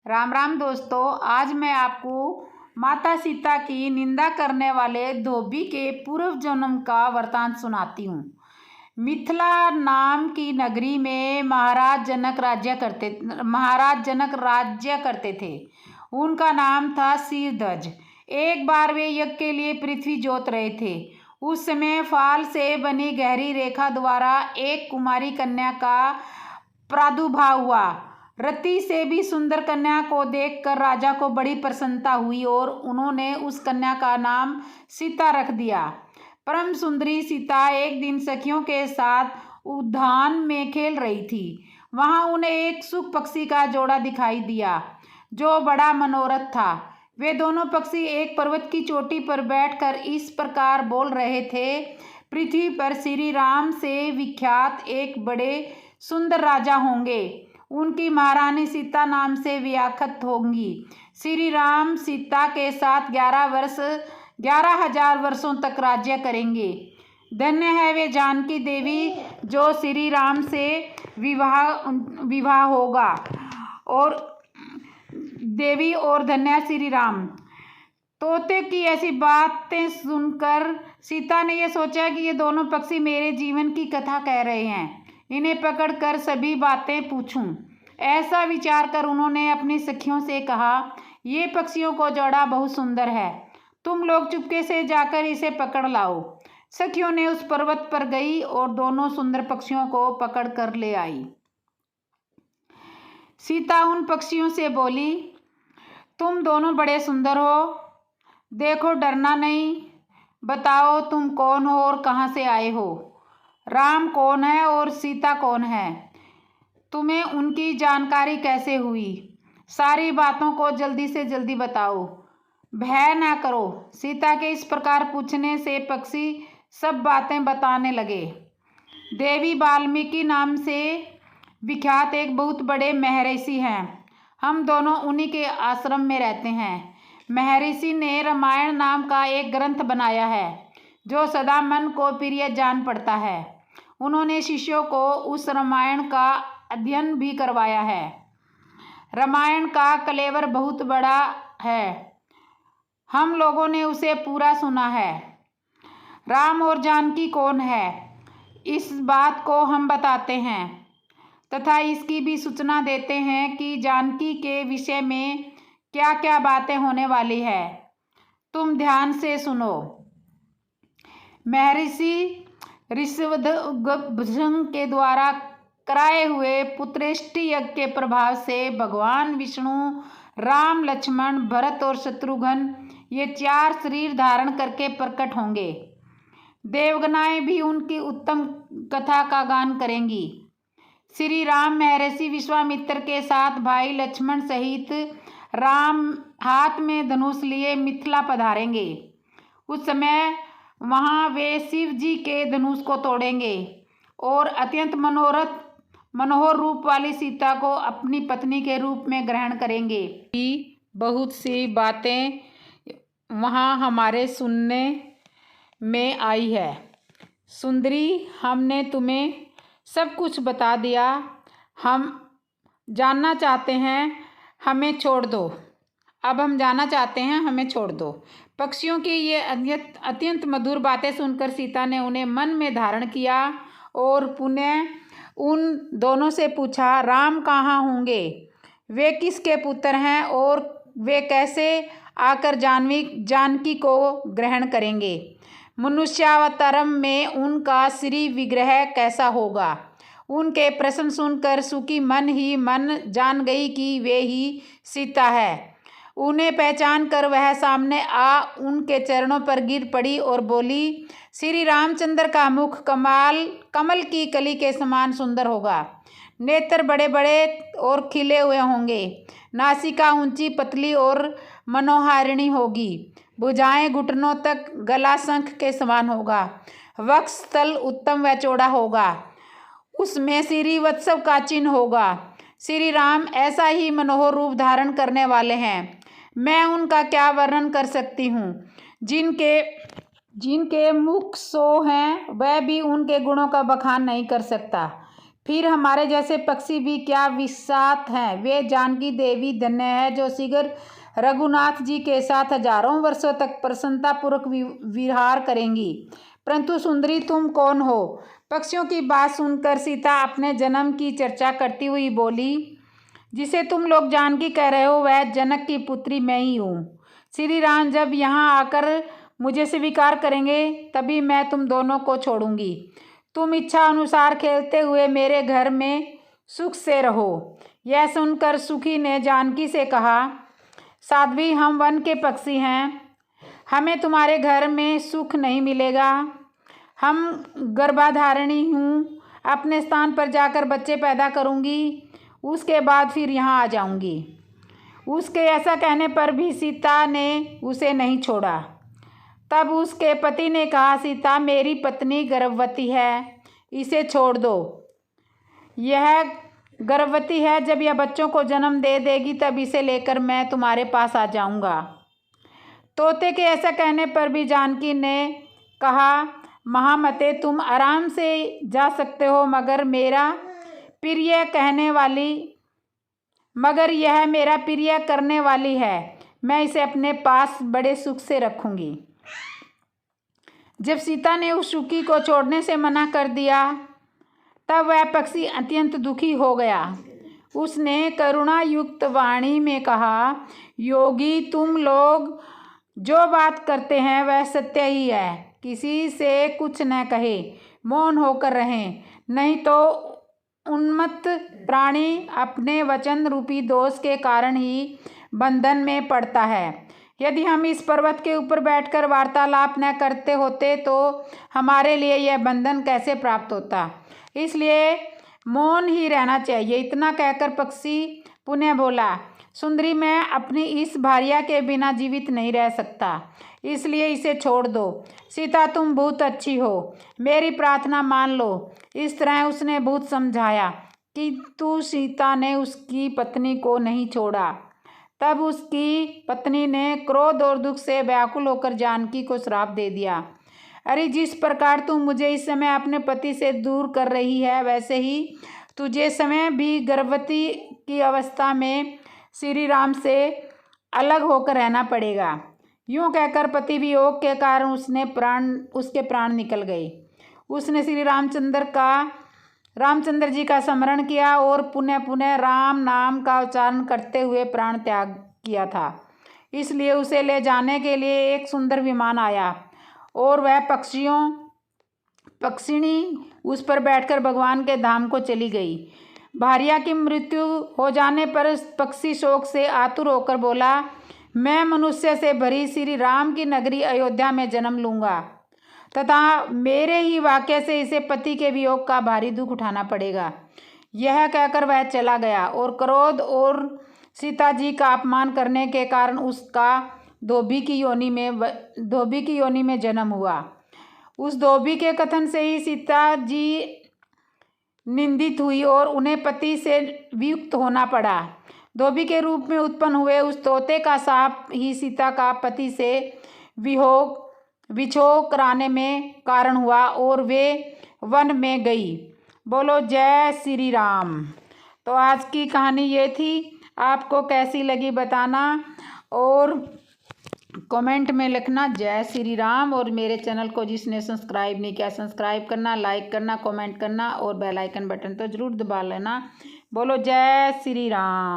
राम राम दोस्तों, आज मैं आपको माता सीता की निंदा करने वाले धोबी के पूर्व जन्म का वृतांत सुनाती हूँ। मिथिला नाम की नगरी में महाराज जनक राज्य करते थे। उनका नाम था सिरध्वज। एक बार वे यज्ञ के लिए पृथ्वी जोत रहे थे। उस समय फाल से बनी गहरी रेखा द्वारा एक कुमारी कन्या का प्रादुर्भाव हुआ। रति से भी सुंदर कन्या को देखकर राजा को बड़ी प्रसन्नता हुई और उन्होंने उस कन्या का नाम सीता रख दिया। परम सुंदरी सीता एक दिन सखियों के साथ उद्यान में खेल रही थी। वहां उन्हें एक सुख पक्षी का जोड़ा दिखाई दिया जो बड़ा मनोरथ था। वे दोनों पक्षी एक पर्वत की चोटी पर बैठकर इस प्रकार बोल रहे थे, पृथ्वी पर श्री राम से विख्यात एक बड़े सुंदर राजा होंगे। उनकी महारानी सीता नाम से व्याख्यात होंगी। श्री राम सीता के साथ 11,000 वर्षों तक राज्य करेंगे। धन्य है वे जानकी देवी जो श्री राम से विवाह होगा और देवी और धन्य श्री राम। तोते की ऐसी बातें सुनकर सीता ने यह सोचा कि ये दोनों पक्षी मेरे जीवन की कथा कह रहे हैं, इन्हें पकड़कर सभी बातें पूछूं। ऐसा विचार कर उन्होंने अपनी सखियों से कहा, ये पक्षियों को जोड़ा बहुत सुंदर है, तुम लोग चुपके से जाकर इसे पकड़ लाओ। सखियों ने उस पर्वत पर गई और दोनों सुंदर पक्षियों को पकड़ कर ले आई। सीता उन पक्षियों से बोली, तुम दोनों बड़े सुंदर हो, देखो डरना नहीं। बताओ तुम कौन हो और कहाँ से आए हो? राम कौन है और सीता कौन है? तुम्हें उनकी जानकारी कैसे हुई? सारी बातों को जल्दी से जल्दी बताओ, भय ना करो। सीता के इस प्रकार पूछने से पक्षी सब बातें बताने लगे। देवी वाल्मीकि नाम से विख्यात एक बहुत बड़े महर्षि हैं। हम दोनों उन्हीं के आश्रम में रहते हैं। महर्षि ने रामायण नाम का एक ग्रंथ बनाया है जो सदा मन को प्रिय जान पड़ता है। उन्होंने शिष्यों को उस रामायण का अध्ययन भी करवाया है। रामायण का कलेवर बहुत बड़ा है, हम लोगों ने उसे पूरा सुना है। राम और जानकी कौन है, इस बात को हम बताते हैं तथा इसकी भी सूचना देते हैं कि जानकी के विषय में क्या क्या बातें होने वाली है। तुम ध्यान से सुनो। महर्षि ऋषभध्वज के द्वारा कराए हुए पुत्रेष्टि यज्ञ के प्रभाव से भगवान विष्णु राम, लक्ष्मण, भरत और शत्रुघ्न ये 4 शरीर धारण करके प्रकट होंगे। देवगनाएं भी उनकी उत्तम कथा का गान करेंगी। श्री राम महर्षि विश्वामित्र के साथ भाई लक्ष्मण सहित राम हाथ में धनुष लिए मिथिला पधारेंगे। उस समय वहां वे शिव जी के धनुष को तोड़ेंगे और अत्यंत मनोहर रूप वाली सीता को अपनी पत्नी के रूप में ग्रहण करेंगे। बहुत सी बातें वहां हमारे सुनने में आई है। सुंदरी, हमने तुम्हें सब कुछ बता दिया, हम जानना चाहते हैं, हमें छोड़ दो। अब हम जानना चाहते हैं, हमें छोड़ दो। पक्षियों की ये अत्यंत मधुर बातें सुनकर सीता ने उन्हें मन में धारण किया और पुनः उन दोनों से पूछा, राम कहाँ होंगे? वे किसके पुत्र हैं और वे कैसे आकर जानकी को ग्रहण करेंगे? मनुष्यावतारम में उनका श्री विग्रह कैसा होगा? उनके प्रश्न सुनकर सुखी मन ही मन जान गई कि वे ही सीता है। उन्हें पहचान कर वह सामने आ उनके चरणों पर गिर पड़ी और बोली, श्री रामचंद्र का मुख कमल की कली के समान सुंदर होगा। नेत्र बड़े बड़े और खिले हुए होंगे। नासिका ऊंची पतली और मनोहारिणी होगी। भुजाएं घुटनों तक, गला शंख के समान होगा। वक्षस्थल उत्तम व चौड़ा होगा। उसमें श्री वत्सव का चिन्ह होगा। श्री राम ऐसा ही मनोहर रूप धारण करने वाले हैं। मैं उनका क्या वर्णन कर सकती हूँ। जिनके मुख सो हैं वह भी उनके गुणों का बखान नहीं कर सकता। फिर हमारे जैसे पक्षी भी क्या विसात हैं। वे जानकी देवी धन्य है जो शीघ्र रघुनाथ जी के साथ हजारों वर्षों तक प्रसन्नतापूर्वक विहार करेंगी। परंतु सुंदरी तुम कौन हो? पक्षियों की बात सुनकर सीता अपने जन्म की चर्चा करती हुई बोली, जिसे तुम लोग जानकी कह रहे हो वह जनक की पुत्री मैं ही हूँ। श्री राम जब यहाँ आकर मुझे स्वीकार करेंगे तभी मैं तुम दोनों को छोड़ूंगी। तुम इच्छा अनुसार खेलते हुए मेरे घर में सुख से रहो। यह सुनकर सुखी ने जानकी से कहा, साध्वी हम वन के पक्षी हैं, हमें तुम्हारे घर में सुख नहीं मिलेगा। हम गर्भाधारिणी हूँ, अपने स्थान पर जाकर बच्चे पैदा करूँगी, उसके बाद फिर यहाँ आ जाऊँगी। उसके ऐसा कहने पर भी सीता ने उसे नहीं छोड़ा। तब उसके पति ने कहा, सीता मेरी पत्नी गर्भवती है, इसे छोड़ दो। यह गर्भवती है, जब यह बच्चों को जन्म दे देगी तब इसे लेकर मैं तुम्हारे पास आ जाऊंगा। तोते के ऐसा कहने पर भी जानकी ने कहा, महामते तुम आराम से जा सकते हो, मगर यह मेरा प्रिय करने वाली है, मैं इसे अपने पास बड़े सुख से रखूंगी। जब सीता ने उस सुखी को छोड़ने से मना कर दिया तब वह पक्षी अत्यंत दुखी हो गया। उसने करुणा युक्त वाणी में कहा, योगी तुम लोग जो बात करते हैं वह सत्य ही है। किसी से कुछ न कहे, मौन होकर रहें, नहीं तो उन्मत्त प्राणी अपने वचन रूपी दोष के कारण ही बंधन में पड़ता है। यदि हम इस पर्वत के ऊपर बैठकर वार्तालाप न करते होते तो हमारे लिए यह बंधन कैसे प्राप्त होता। इसलिए मौन ही रहना चाहिए। इतना कहकर पक्षी पुनः बोला, सुंदरी मैं अपनी इस भार्या के बिना जीवित नहीं रह सकता, इसलिए इसे छोड़ दो। सीता तुम बहुत अच्छी हो, मेरी प्रार्थना मान लो। इस तरह उसने बहुत समझाया किंतु सीता ने उसकी पत्नी को नहीं छोड़ा। तब उसकी पत्नी ने क्रोध और दुख से व्याकुल होकर जानकी को श्राप दे दिया, अरे जिस प्रकार तू मुझे इस समय अपने पति से दूर कर रही है, वैसे ही तुझे समय भी गर्भवती की अवस्था में श्री राम से अलग होकर रहना पड़ेगा। यूँ कहकर पति वियोग के कारण उसके प्राण निकल गए। उसने श्री रामचंद्र जी का स्मरण किया और पुनः पुनः राम नाम का उच्चारण करते हुए प्राण त्याग किया था। इसलिए उसे ले जाने के लिए एक सुंदर विमान आया और वह पक्षिणी उस पर बैठकर भगवान के धाम को चली गई। भार्या की मृत्यु हो जाने पर पक्षी शोक से आतुर होकर बोला, मैं मनुष्य से भरी श्री राम की नगरी अयोध्या में जन्म लूँगा तथा मेरे ही वाक्य से इसे पति के वियोग का भारी दुख उठाना पड़ेगा। यह कहकर वह चला गया और क्रोध और सीता जी का अपमान करने के कारण उसका धोबी की योनि में जन्म हुआ। उस धोबी के कथन से ही सीता जी निंदित हुई और उन्हें पति से वियुक्त होना पड़ा। धोबी के रूप में उत्पन्न हुए उस तोते का शाप ही सीता का पति से विछोह कराने में कारण हुआ और वे वन में गई। बोलो जय श्री राम। तो आज की कहानी ये थी, आपको कैसी लगी बताना और कमेंट में लिखना जय श्री राम। और मेरे चैनल को जिसने सब्सक्राइब नहीं किया सब्सक्राइब करना, लाइक करना, कमेंट करना और बेल आइकन बटन तो ज़रूर दबा लेना। बोलो जय श्री राम।